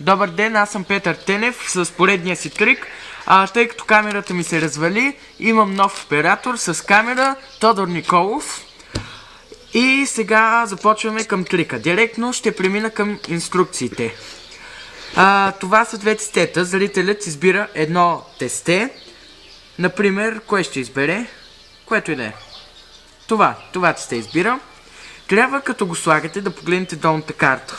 Добър ден, аз съм Петър Тенев с поредния си трик. Тъй като камерата ми се развали, имам нов оператор с камера, Тодор Николов. И сега започваме към трика. Директно ще премина към инструкциите. Това са две тестета. Зрителят избира едно тесте. Например, кое ще избере? Което и да е. Това тесте избира. Трябва като го слагате да погледнете долната карта.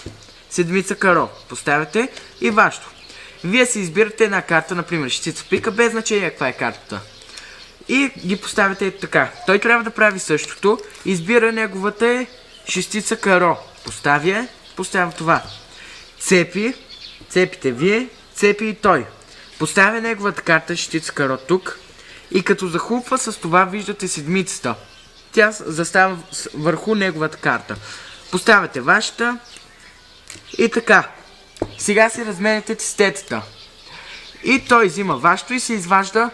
Седмица каро. Поставяте и вашето. Вие си избирате една карта, например шестица пика, без значение каква е картата. И ги поставяте така. Той трябва да прави същото. Избира неговата шестица каро. Поставя това. Цепите вие, цепи и той. Поставя неговата карта шестица каро тук. И като захлупва с това виждате седмицата. Тя застава върху неговата карта. Поставяте вашата. И така. Сега си разменяте тестетата. И той взима вашето и се изважда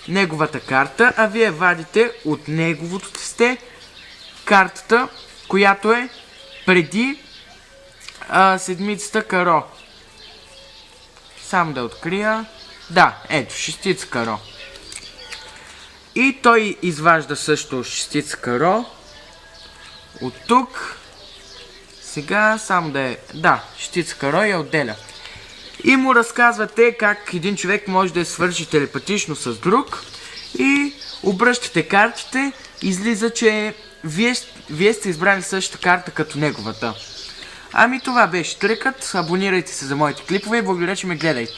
неговата карта, а вие вадите от неговото тесте картата, която е преди седмицата каро. Само да открия. Да, ето, шестица каро. И той изважда също шестица каро от тук. Сега само да е... Да, шестица каро я отделя. И му разказвате как един човек може да я свържи телепатично с друг. И обръщате картите. Излиза, че вие сте избрали същата карта като неговата. Ами това беше трикът. Абонирайте се за моите клипове и благодаря, че ме гледайте.